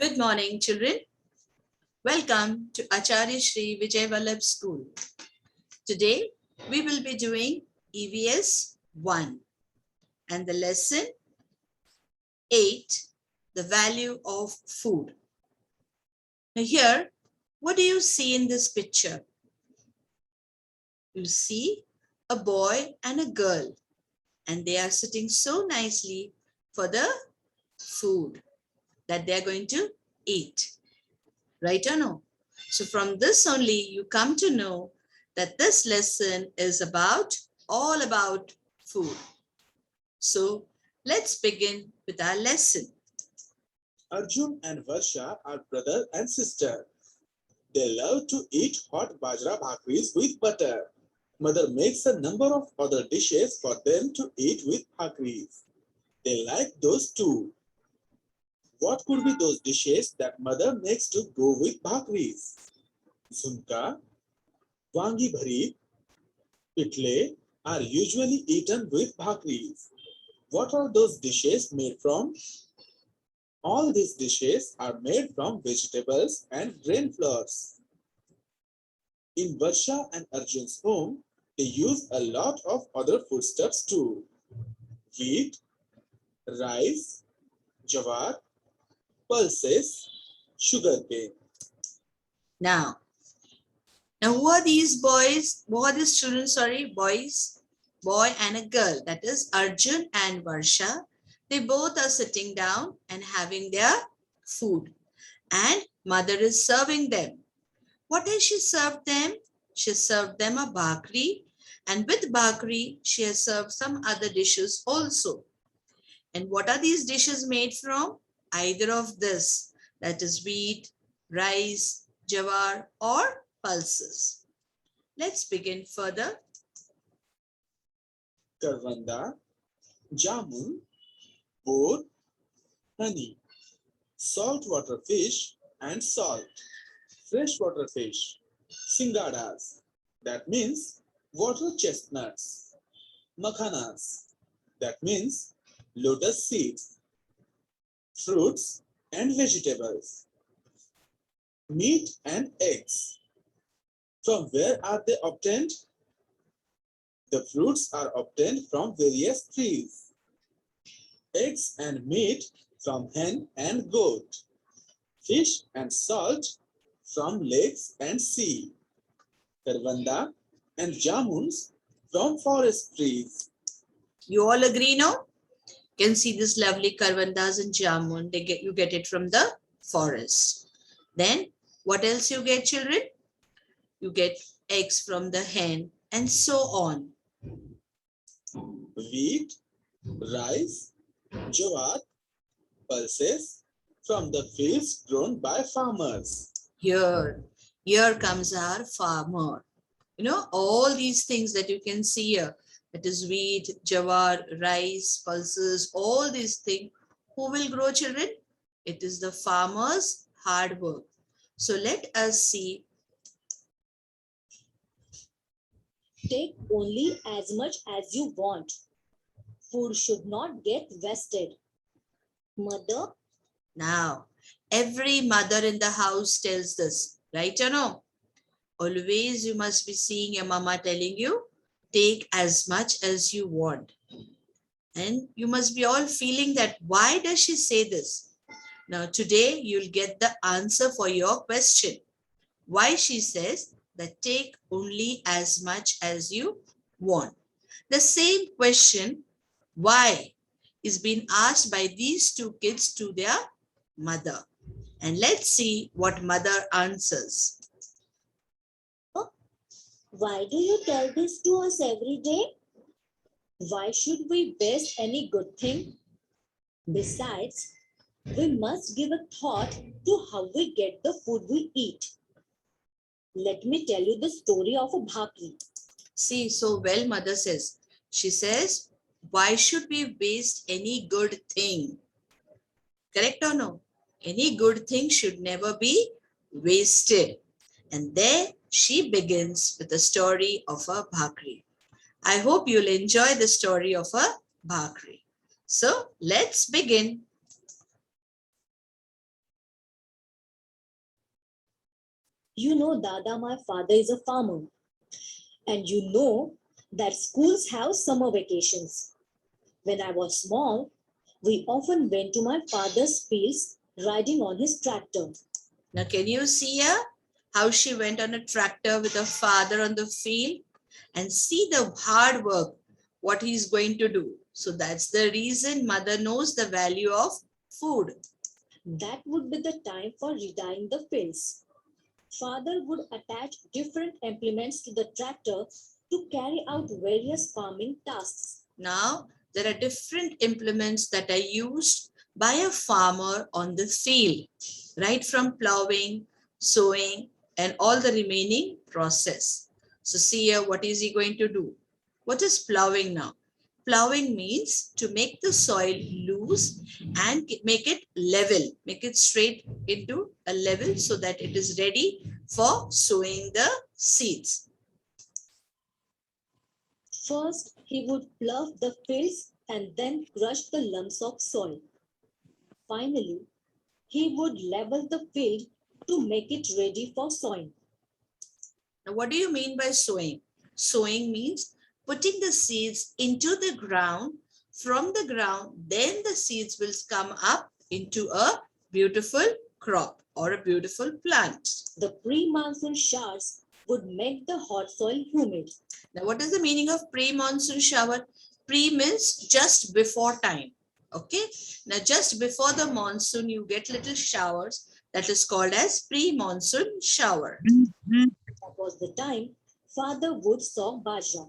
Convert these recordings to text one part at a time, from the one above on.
Good morning, children. Welcome to Acharya Shri Vijay Vallabh School. Today, we will be doing EVS 1 and the lesson 8, the value of food. Now here, what do you see in this picture? You see a boy and a girl, and they are sitting so nicely for the food that they are going to eat. Right or no? So from this only you come to know that this lesson is all about food. So let's begin with our lesson. Arjun and Varsha are brother and sister. They love to eat hot bajra bhakris with butter. Mother makes a number of other dishes for them to eat with bhakris. They like those too. What could be those dishes that mother makes to go with bhakris? Zunka, wangi bharit, pitle are usually eaten with bhakris. What are those dishes made from? All these dishes are made from vegetables and grain flours. In Varsha and Arjun's home, they use a lot of other foodstuffs too. Wheat, rice, jawar, pulses, sugarcane. Now who are these boys? Who are these children? Sorry, boys, boy and a girl. That is Arjun and Varsha. They both are sitting down and having their food, and mother is serving them. What has she served them? She served them a bhakri, and with bhakri, she has served some other dishes also. And what are these dishes made from? Either of this, that is wheat, rice, jawar, or pulses. Let's begin further. Karvanda, jamun, boar, honey, saltwater fish and salt, freshwater fish, singadas, that means water chestnuts, makhanas, that means lotus seeds, fruits and vegetables, meat and eggs. From where are they obtained? The fruits are obtained from various trees. Eggs and meat from hen and goat. Fish and salt from lakes and sea. Karvanda and jamuns from forest trees. You all agree now? You can see this lovely karvandas and jamun. You get it from the forest. Then what else you get, children? You get eggs from the hen and so on. Wheat, rice, jowar, pulses from the fields grown by farmers. Here comes our farmer. You know, all these things that you can see here, that is wheat, jawar, rice, pulses, all these things. Who will grow, children? It is the farmer's hard work. So let us see. Take only as much as you want. Food should not get wasted. Mother? Now, every mother in the house tells this, right or no? Always you must be seeing your mama telling you, take as much as you want. And you must be all feeling that, why does she say this? Now today you'll get the answer for your question. Why she says that take only as much as you want. The same question, why, is being asked by these two kids to their mother. And let's see what mother answers. Why do you tell this to us every day? Why should we waste any good thing? Besides, we must give a thought to how we get the food we eat. Let me tell you the story of a bhakri. See, so well mother says. She says, why should we waste any good thing? Correct or no? Any good thing should never be wasted. And there she begins with the story of a bhakri. I hope you'll enjoy the story of a bhakri. So let's begin. You know, Dada, my father is a farmer. And you know that schools have summer vacations. When I was small, we often went to my father's fields riding on his tractor. Now, can you see her? How she went on a tractor with her father on the field and see the hard work, what he's going to do. So that's the reason mother knows the value of food. That would be the time for redying the fields. Father would attach different implements to the tractor to carry out various farming tasks. Now, there are different implements that are used by a farmer on the field, right from plowing, sowing, and all the remaining process. So see here, what is he going to do? What is plowing now? Plowing means to make the soil loose and make it level, make it straight into a level so that it is ready for sowing the seeds. First, he would plough the fields and then crush the lumps of soil. Finally, he would level the field to make it ready for sowing. Now, what do you mean by sowing? Sowing means putting the seeds into the ground. From the ground, then the seeds will come up into a beautiful crop or a beautiful plant. The pre-monsoon showers would make the hot soil humid. Now, what is the meaning of pre-monsoon shower? Pre means just before time. Okay. Now, just before the monsoon, you get little showers. That is called as pre-monsoon shower. That was the time father would sow bajra.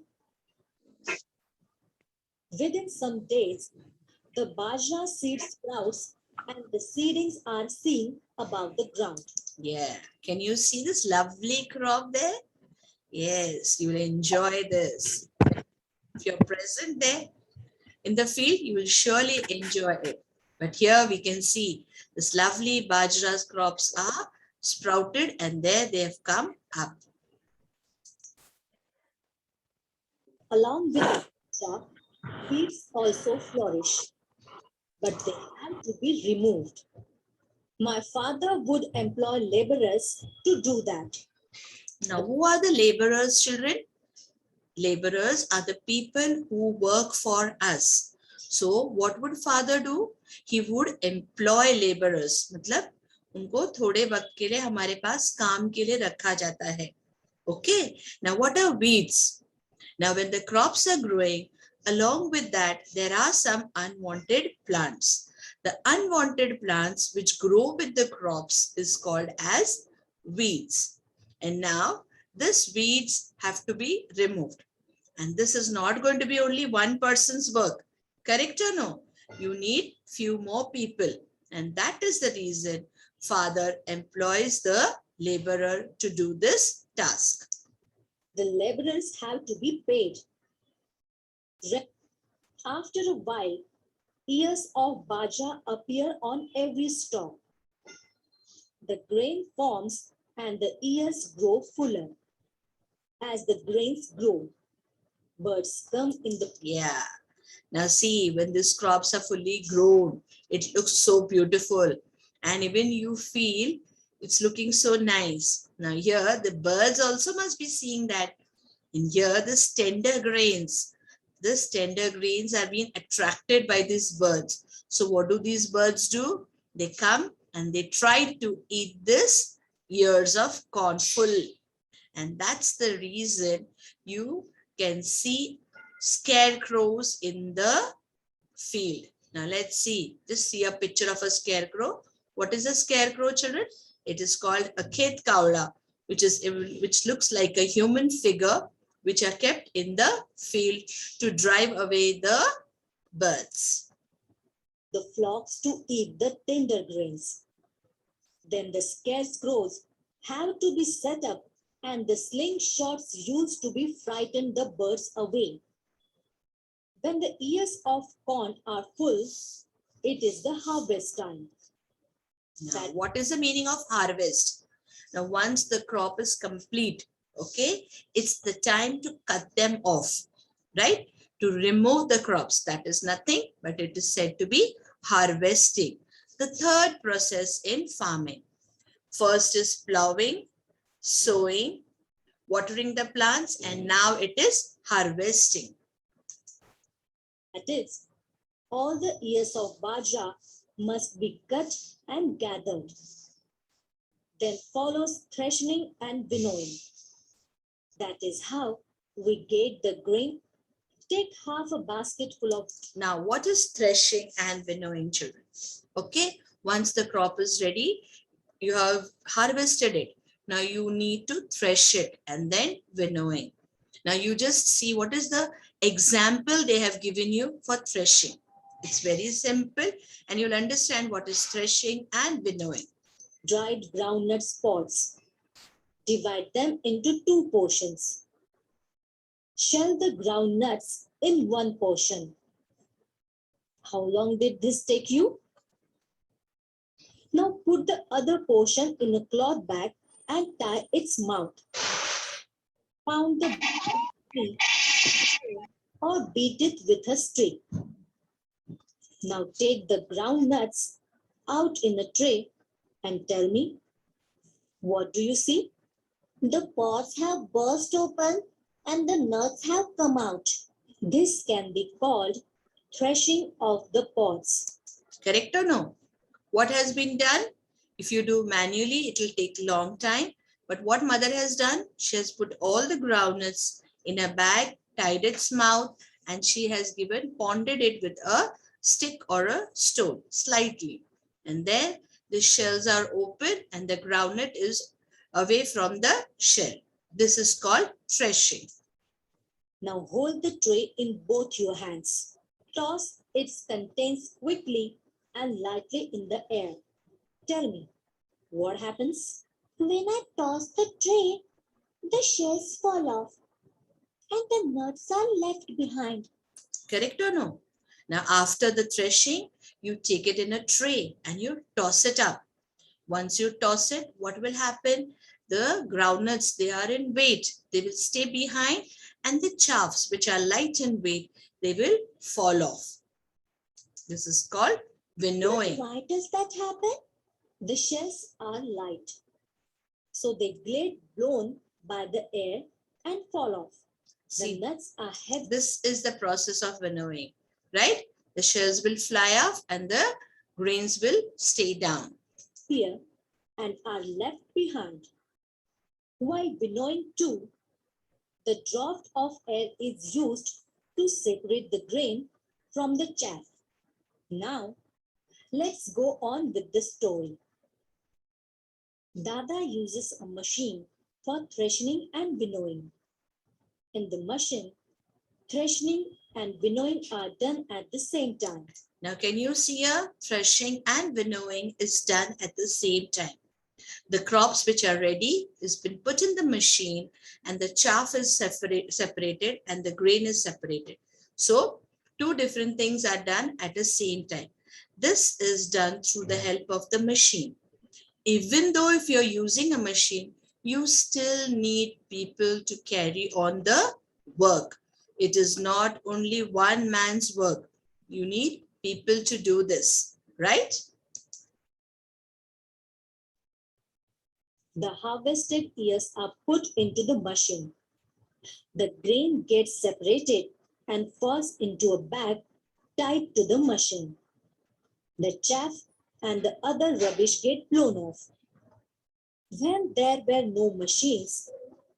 Within some days, the bajra seed sprouts and the seedlings are seen above the ground. Yeah. Can you see this lovely crop there? Yes, you will enjoy this. If you're present there in the field, you will surely enjoy it. But here we can see this lovely bajra crops are sprouted and there they have come up. Along with bajra, weeds also flourish, but they have to be removed. My father would employ laborers to do that. Now, who are the laborers, children? Laborers are the people who work for us. So, what would father do? He would employ laborers. मतलब उनको थोड़े वक्त के लिए हमारे पास काम के लिए रखा जाता है. Okay. Now, what are weeds? Now, when the crops are growing, along with that, there are some unwanted plants. The unwanted plants which grow with the crops is called as weeds. And now, these weeds have to be removed. And this is not going to be only one person's work. Correct or no? You need few more people. And that is the reason father employs the laborer to do this task. The laborers have to be paid. After a while, ears of bajra appear on every stalk. The grain forms and the ears grow fuller. As the grains grow, birds come in the... Yeah. Now see, when these crops are fully grown, it looks so beautiful. And even you feel it's looking so nice. Now here, the birds also must be seeing that. In here, this tender grains are being attracted by these birds. So what do these birds do? They come and they try to eat this ears of corn full. And that's the reason you can see scarecrows in the field. Now let's see. Just see a picture of a scarecrow. What is a scarecrow, children? It is called a khet kaula, which looks like a human figure, which are kept in the field to drive away the birds. The flocks to eat the tender grains. Then the scarecrows have to be set up and the slingshots used to be frighten the birds away. When the ears of corn are full, it is the harvest time. Now, what is the meaning of harvest? Now, once the crop is complete, okay, it's the time to cut them off, right? To remove the crops. That is nothing, but it is said to be harvesting. The third process in farming. First is plowing, sowing, watering the plants, and now it is harvesting. That is, all the ears of bajra must be cut and gathered. Then follows threshing and winnowing. That is how we get the grain. Take half a basket full of. Now, what is threshing and winnowing, children? Okay, once the crop is ready, you have harvested it. Now you need to thresh it and then winnowing. Now you just see what is the example they have given you for threshing. It's very simple and you'll understand what is threshing and winnowing. Dried groundnut pods. Divide them into two portions. Shell the groundnuts in one portion. How long did this take you? Now put the other portion in a cloth bag and tie its mouth. Pound the tree or beat it with a stick. Now take the groundnuts out in a tray and tell me, what do you see? The pods have burst open and the nuts have come out. This can be called threshing of the pods. Correct or no? What has been done? If you do manually, it will take long time. But what mother has done, she has put all the groundnuts in a bag, tied its mouth, and she has pounded it with a stick or a stone slightly. And then the shells are open and the groundnut is away from the shell. This is called threshing. Now hold the tray in both your hands. Toss its contents quickly and lightly in the air. Tell me, what happens? When I toss the tray, the shells fall off and the nuts are left behind. Correct or no? Now after the threshing, you take it in a tray and you toss it up. Once you toss it, what will happen? The groundnuts, they are in weight. They will stay behind and the chaffs, which are light in weight, they will fall off. This is called winnowing. But why does that happen? The shells are light, so they get blown by the air and fall off. See, the nuts are heavy. This is the process of winnowing, right? The shells will fly off and the grains will stay down. Here and are left behind. While winnowing too, the draught of air is used to separate the grain from the chaff. Now, let's go on with the story. Dada uses a machine for threshing and winnowing. In the machine, threshing and winnowing are done at the same time. Now, can you see here? Threshing and winnowing is done at the same time. The crops which are ready is been put in the machine and the chaff is separated and the grain is separated. So, two different things are done at the same time. This is done through the help of the machine. Even though if you're using a machine, you still need people to carry on the work. It is not only one man's work. You need people to do this, right? The harvested ears are put into the machine. The grain gets separated and falls into a bag tied to the machine. The chaff and the other rubbish get blown off. When there were no machines,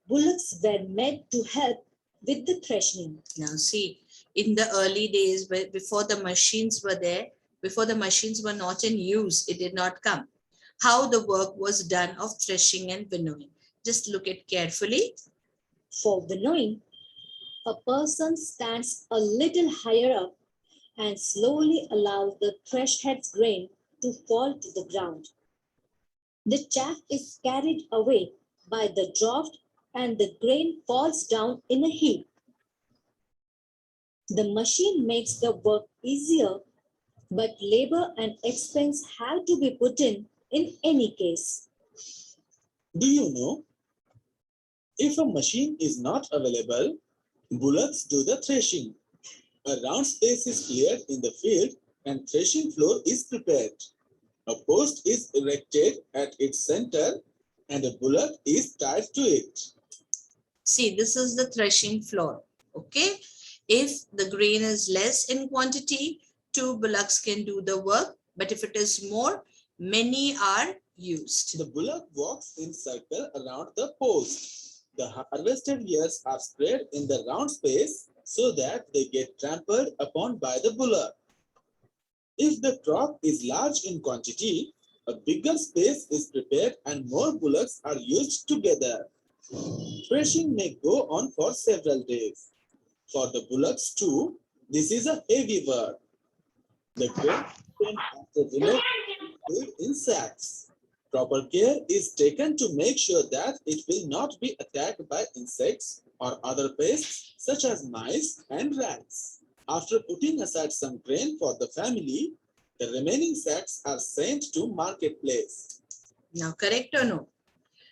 bullocks were made to help with the threshing. Now see, in the early days, before the machines were there, before the machines were not in use, it did not come. How the work was done of threshing and winnowing. Just look at carefully. For winnowing, a person stands a little higher up and slowly allows the thresh head's grain to fall to the ground. The chaff is carried away by the draught and the grain falls down in a heap. The machine makes the work easier, but labor and expense have to be put in any case. Do you know? If a machine is not available, bullocks do the threshing. A round space is cleared in the field and threshing floor is prepared. A post is erected at its center and a bullock is tied to it. See, this is the threshing floor. Okay. If the grain is less in quantity, 2 bullocks can do the work. But if it is more, many are used. The bullock walks in circle around the post. The harvested ears are spread in the round space so that they get trampled upon by the bullock. If the crop is large in quantity, a bigger space is prepared and more bullocks are used together. Threshing may go on for several days. For the bullocks too, this is a heavy work. The grain taken after winnowing is put in sacks. Proper care is taken to make sure that it will not be attacked by insects or other pests such as mice and rats. After putting aside some grain for the family, the remaining sacks are sent to marketplace. Now, correct or no?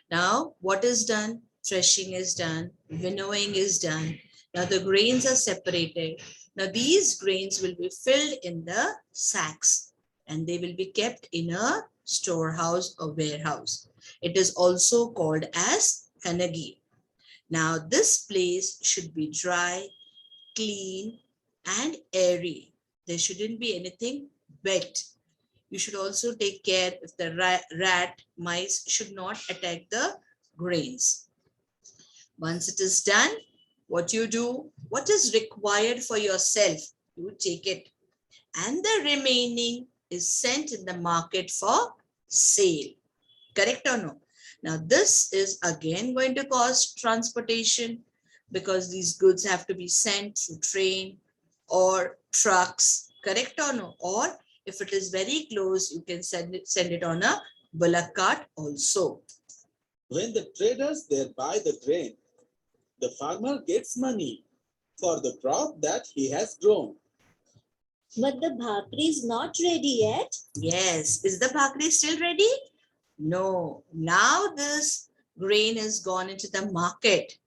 Now, what is done? Threshing is done. Winnowing is done. Now, the grains are separated. Now, these grains will be filled in the sacks and they will be kept in a storehouse or warehouse. It is also called as kanagi. Now, this place should be dry, clean, and airy. There shouldn't be anything wet. You should also take care if the rat, mice should not attack the grains. Once it is done, what you do, what is required for yourself, you take it. And the remaining is sent in the market for sale. Correct or no? Now, this is again going to cost transportation because these goods have to be sent through train or trucks. Correct or no? Or if it is very close, you can send it on a bullock cart also. When the traders there buy the grain, the farmer gets money for the crop that he has grown. But the bhakri is not ready yet. Yes. Is the bhakri still ready? No. Now this grain is gone into the market.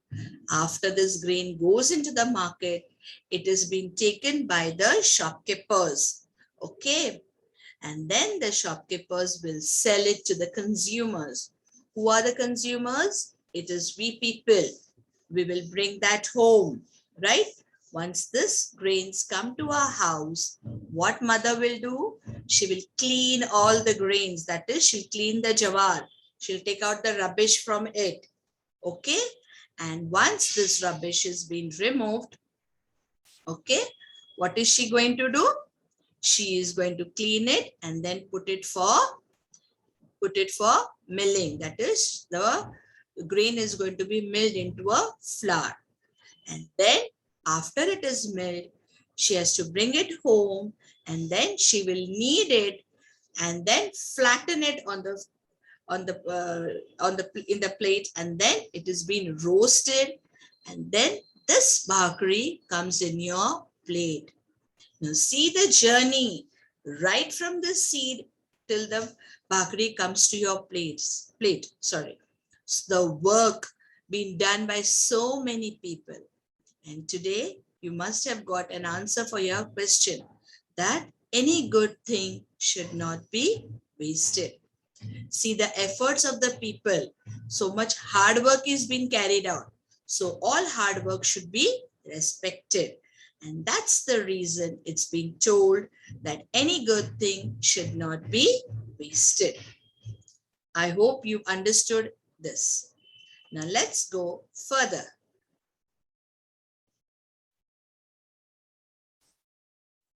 After this grain goes into the market, it is being taken by the shopkeepers. Okay. And then the shopkeepers will sell it to the consumers. Who are the consumers? It is we people. We will bring that home, right? Once this grains come to our house, what mother will do? She will clean all the grains. That is, she'll clean the jawar. She'll take out the rubbish from it. Okay? And once this rubbish is being removed, okay, what is she going to do? She is going to clean it and then put it for milling. That is, the grain is going to be milled into a flour. And then after it is milled, she has to bring it home and then she will knead it and then flatten it in the plate, and then it is being roasted, and then this bhakri comes in your plate. Now see the journey right from the seed till the bhakri comes to your plate. So the work being done by so many people. And today you must have got an answer for your question that any good thing should not be wasted. See the efforts of the people. So much hard work is being carried out. So all hard work should be respected. And that's the reason it's been told that any good thing should not be wasted. I hope you understood this. Now let's go further.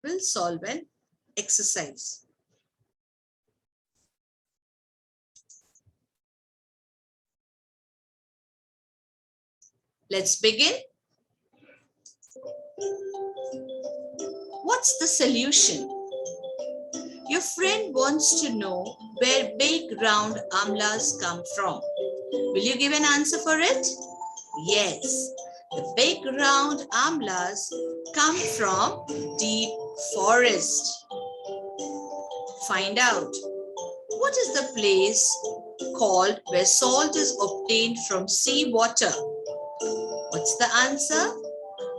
We'll solve an exercise. Let's begin. What's the solution? Your friend wants to know where big round amlas come from. Will you give an answer for it? Yes, the big round amlas come from deep forest. Find out. What is the place called where salt is obtained from sea water? What's the answer?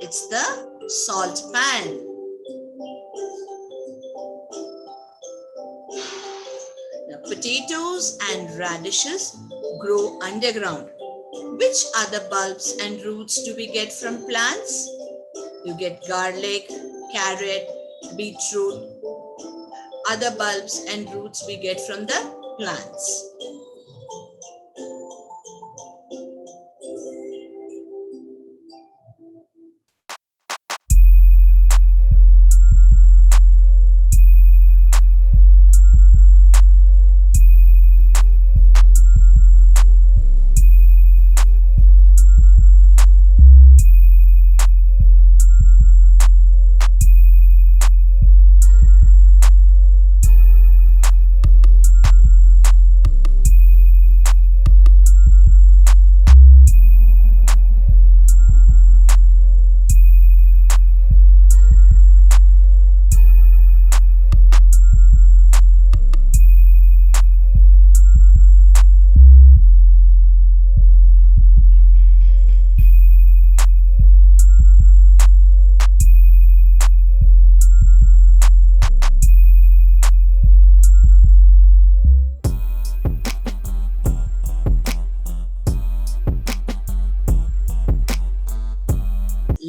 It's the salt pan. Now, potatoes and radishes grow underground. Which other bulbs and roots do we get from plants? You get garlic, carrot, beetroot. Other bulbs and roots we get from the plants.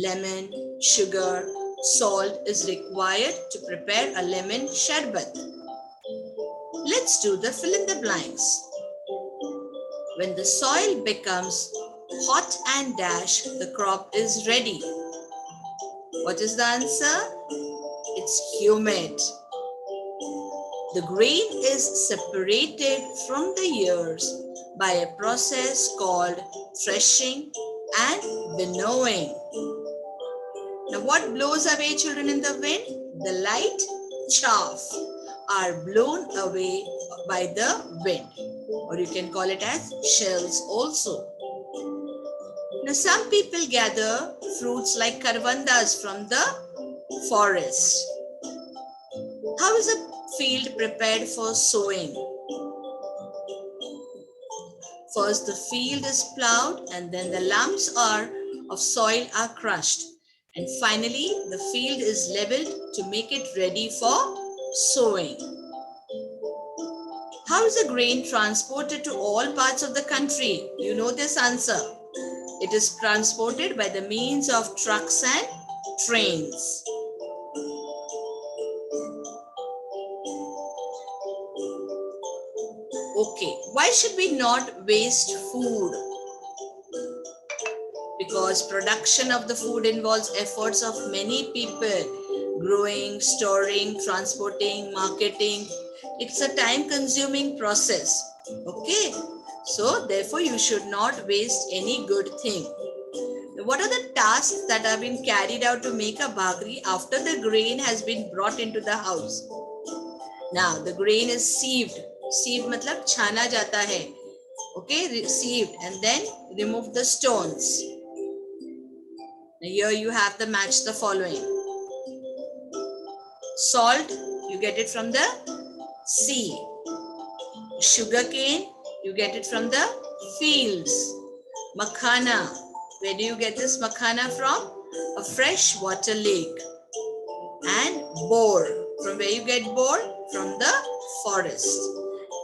Lemon, sugar, salt is required to prepare a lemon sharbat. Let's do the fill in the blanks. When the soil becomes hot and dash, the crop is ready. What is the answer? It's humid. The grain is separated from the ears by a process called threshing and winnowing. Now, what blows away, children, in the wind? The light chaff are blown away by the wind, or you can call it as shells also. Now, some people gather fruits like karvandas from the forest. How is a field prepared for sowing? First, the field is plowed, and then the lumps of soil are crushed. And finally, the field is leveled to make it ready for sowing. How is the grain transported to all parts of the country? You know this answer. It is transported by the means of trucks and trains. Okay, why should we not waste food? Because production of the food involves efforts of many people, growing, storing, transporting, marketing. It's a time-consuming process. Okay, so therefore you should not waste any good thing. What are the tasks that have been carried out to make a bhakri after the grain has been brought into the house? Now the grain is sieved. Sieved matlab chhana jata hai. Okay, sieved, and then remove the stones. Now here you have to match the following. Salt, you get it from the sea. Sugarcane, you get it from the fields. Makhana, where do you get this makhana from? A freshwater lake. And boar, from where you get boar? From the forest.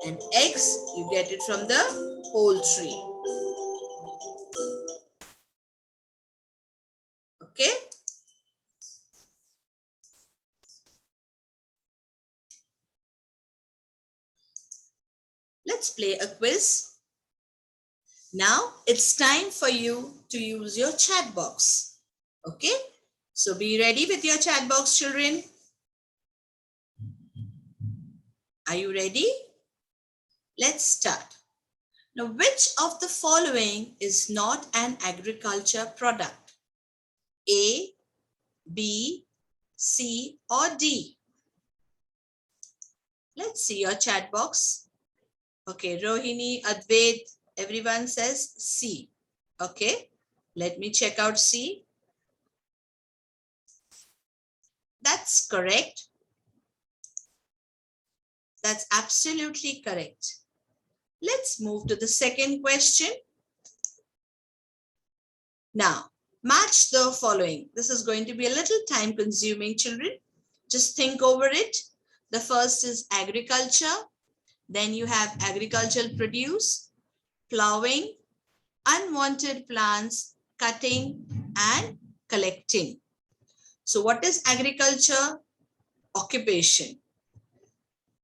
And eggs, you get it from the poultry. Okay? Let's play a quiz. Now it's time for you to use your chat box. Okay? So be ready with your chat box, children. Are you ready? Let's start. Now, which of the following is not an agriculture product? A, B, C, or D? Let's see your chat box. Okay, Rohini, Advait, everyone says C. Okay, let me check out C. That's correct. That's absolutely correct. Let's move to the second question. Now, match the following. This is going to be a little time consuming, children. Just think over it. The first is agriculture. Then you have agricultural produce. plowing, unwanted plants, cutting and collecting. So what is agriculture? Occupation.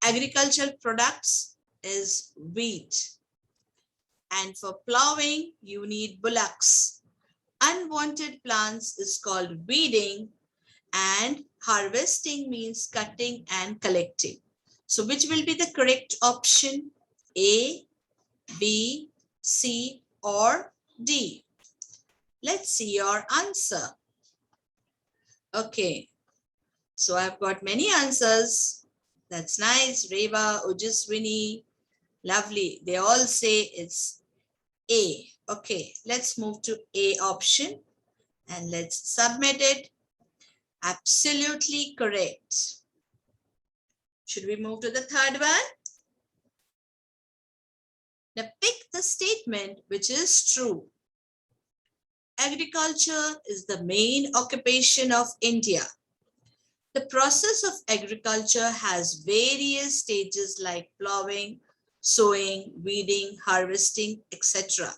Agricultural products is wheat. And for plowing, you need bullocks. Unwanted plants is called weeding, and harvesting means cutting and collecting. So which will be the correct option? A, B, C or D? Let's see your answer. Okay, so I've got many answers. That's nice. Reva, Ujaswini, lovely. They all say it's A. Okay, let's move to A option and let's submit it. Absolutely correct. Should we move to the third one? Now pick the statement which is true. Agriculture is the main occupation of India. The process of agriculture has various stages like plowing, sowing, weeding, harvesting, etc.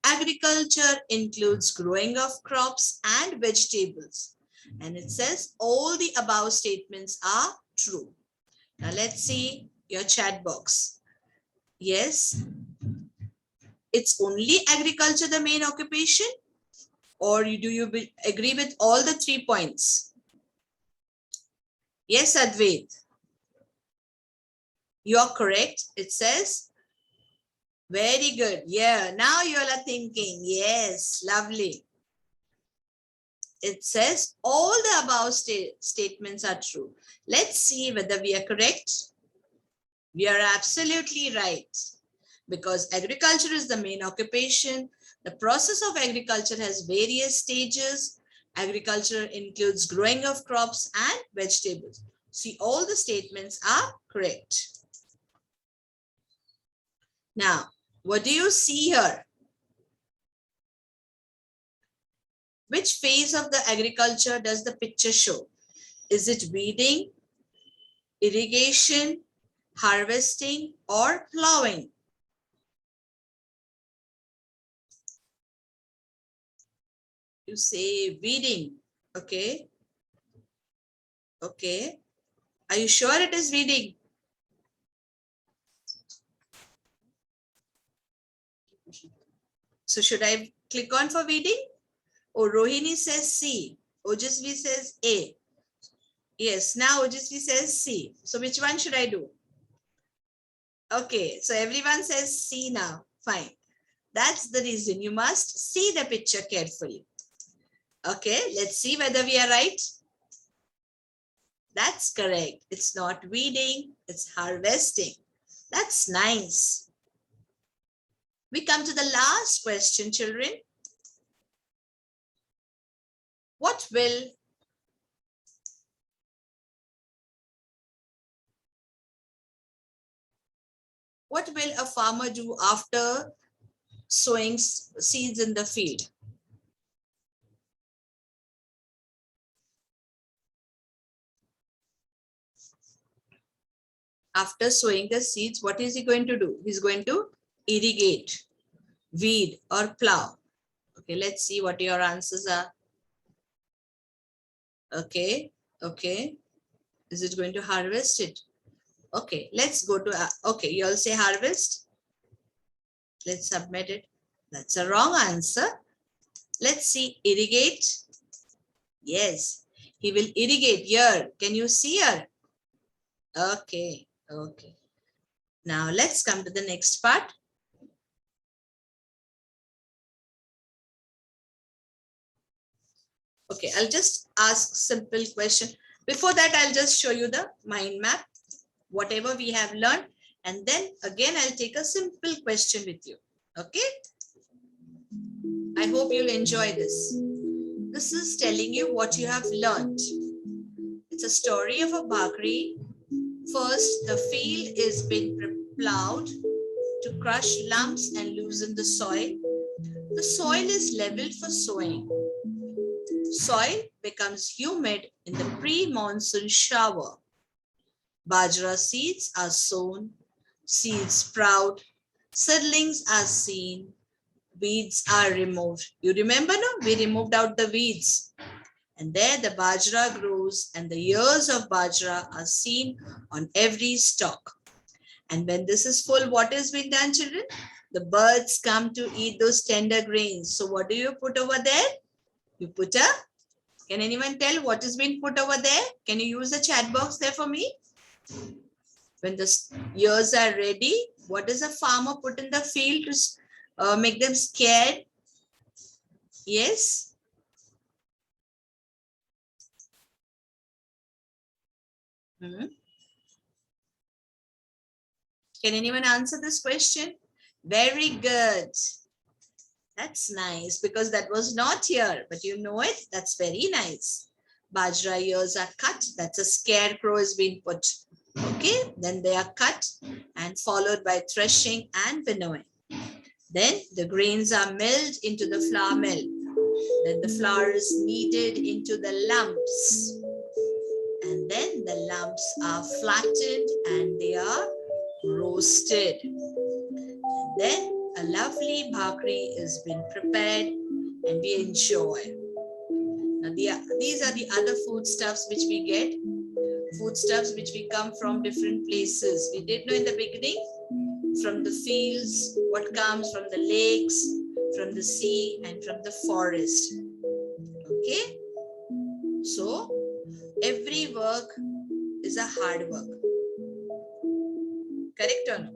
Agriculture includes growing of crops and vegetables. And it says all the above statements are true. Now let's see your chat box. Yes, it's only agriculture the main occupation, or do you agree with all the 3 points? Yes, Advait, you're correct. It says, very good. Yeah, now you all are thinking. Yes, lovely. It says all the above statements are true. Let's see whether we are correct. We are absolutely right. Because agriculture is the main occupation. The process of agriculture has various stages. Agriculture includes growing of crops and vegetables. See, all the statements are correct. Now, what do you see here? Which phase of the agriculture does the picture show? Is it weeding, irrigation, harvesting, or plowing? You say weeding. Okay. Okay. Are you sure it is weeding? So should I click on for weeding? Oh, Rohini says C. Ojasvi says A. Yes, now Ojasvi says C. So which one should I do? Okay, so everyone says C now. Fine. That's the reason. You must see the picture carefully. Okay, let's see whether we are right. That's correct. It's not weeding, it's harvesting. That's nice. We come to the last question, children. What will a farmer do after sowing seeds in the field? After sowing the seeds, what is he going to do? He's going to irrigate, weed, or plow. Okay, let's see what your answers are. Okay, okay. Is it going to harvest it? Okay, let's go to, okay, you all say harvest. Let's submit it. That's a wrong answer. Let's see, irrigate. Yes, he will irrigate here. Can you see her? Okay, okay. Now let's come to the next part. Okay, I'll just ask simple question. Before that, I'll just show you the mind map, whatever we have learned. And then again, I'll take a simple question with you. Okay. I hope you'll enjoy this. This is telling you what you have learned. It's a story of a bhakri. First, the field is being plowed to crush lumps and loosen the soil. The soil is leveled for sowing. Soil becomes humid in the pre-monsoon shower. Bajra seeds are sown, seeds sprout, seedlings are seen, weeds are removed. You remember, no? We removed out the weeds. And there the bajra grows and the ears of bajra are seen on every stalk. And when this is full, what is being done, children? The birds come to eat those tender grains. So what do you put over there? You put a, can anyone tell what is being put over there? Can you use the chat box there for me? When the ears are ready, what does a farmer put in the field to make them scared? Yes? Hmm? Can anyone answer this question? Very good. That's nice because that was not here, but you know it. That's very nice. Bajra ears are cut. That's a scarecrow is being put. Okay, then they are cut and followed by threshing and winnowing. Then the grains are milled into the flour mill. Then the flour is kneaded into the lumps. And then the lumps are flattened and they are roasted. And then a lovely bhakri is being prepared and we enjoy. Now these are the other foodstuffs which we get. Foodstuffs which we come from different places. We did know in the beginning, from the fields, what comes from the lakes, from the sea, and from the forest. Okay? So, every work is a hard work. Correct or no?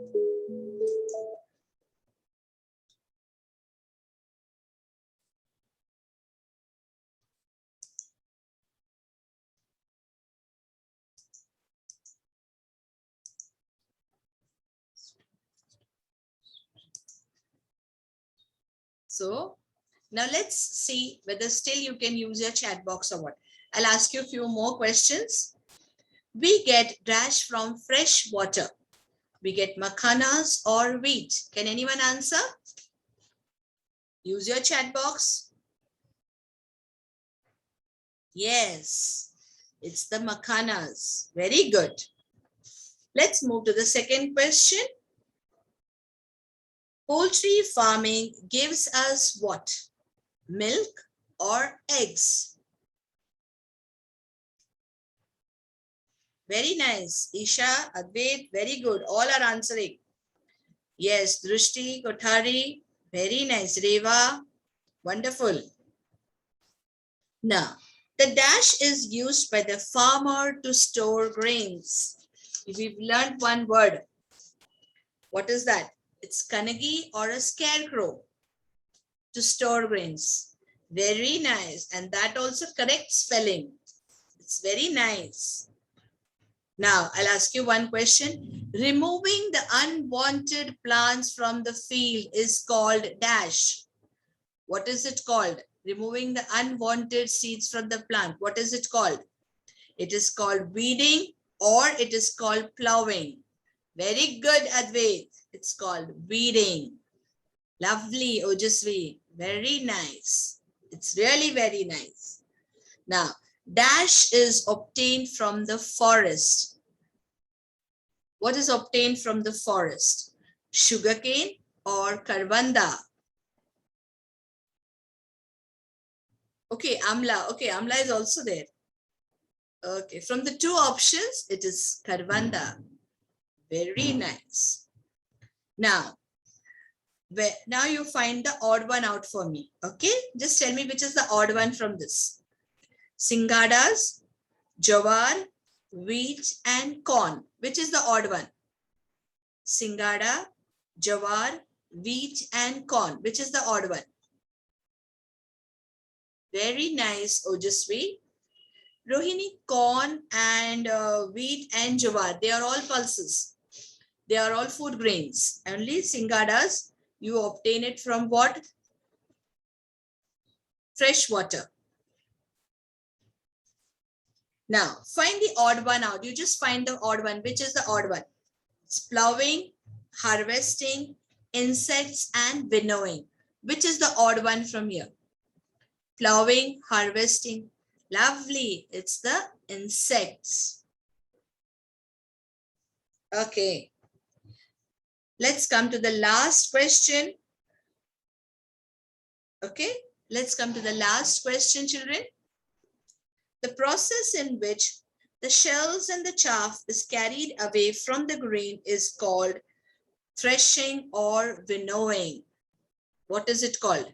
So, now let's see whether still you can use your chat box or what. I'll ask you a few more questions. We get dash from fresh water. We get makhanas or wheat. Can anyone answer? Use your chat box. Yes, it's the makhanas. Very good. Let's move to the second question. Poultry farming gives us what? Milk or eggs? Very nice. Isha, Advait, very good. All are answering. Yes, Drishti, Kothari, very nice. Reva, wonderful. Now, the dash is used by the farmer to store grains. We've learned one word. What is that? It's kanagi or a scarecrow to store grains. Very nice. And that also correct spelling. It's very nice. Now, I'll ask you one question. Removing the unwanted plants from the field is called dash. What is it called? Removing the unwanted seeds from the plant. What is it called? It is called weeding or it is called plowing. Very good, Advait. It's called weeding. Lovely, Ojasvi. Very nice. It's really very nice. Now, dash is obtained from the forest. What is obtained from the forest? Sugarcane or karvanda? Okay, amla. Okay, amla is also there. Okay, from the two options, it is karvanda. Very nice. Now you find the odd one out for me. Okay, just tell me which is the odd one from this. Singadas, jawar, wheat, and corn. Which is the odd one? Singada, jawar, wheat, and corn. Which is the odd one? Very nice, Ojasvi. Rohini, corn and wheat and jawar, they are all pulses. They are all food grains. Only singadas, you obtain it from what? Fresh water. Now, find the odd one out. You just find the odd one. Which is the odd one? It's plowing, harvesting, insects, and winnowing. Which is the odd one from here? Plowing, harvesting. Lovely. It's the insects. Okay. Let's come to the last question. Okay, let's come to the last question, children. The process in which the shells and the chaff is carried away from the grain is called threshing or winnowing. What is it called?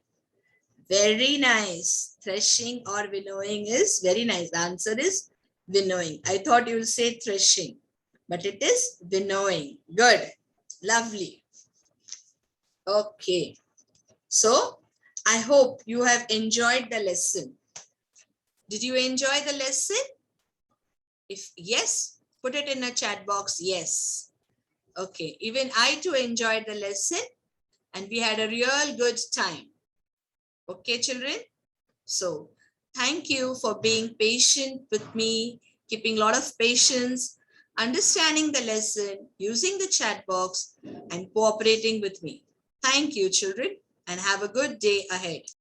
Very nice. Threshing or winnowing is very nice. The answer is winnowing. I thought you will say threshing, but it is winnowing. Good. Lovely. Okay. So, I hope you have enjoyed the lesson. Did you enjoy the lesson? If yes, put it in a chat box. Yes. Okay. Even I too enjoyed the lesson and we had a real good time. Okay, children? So, thank you for being patient with me, keeping a lot of patience, understanding the lesson, using the chat box, and cooperating with me. Thank you, children, and have a good day ahead.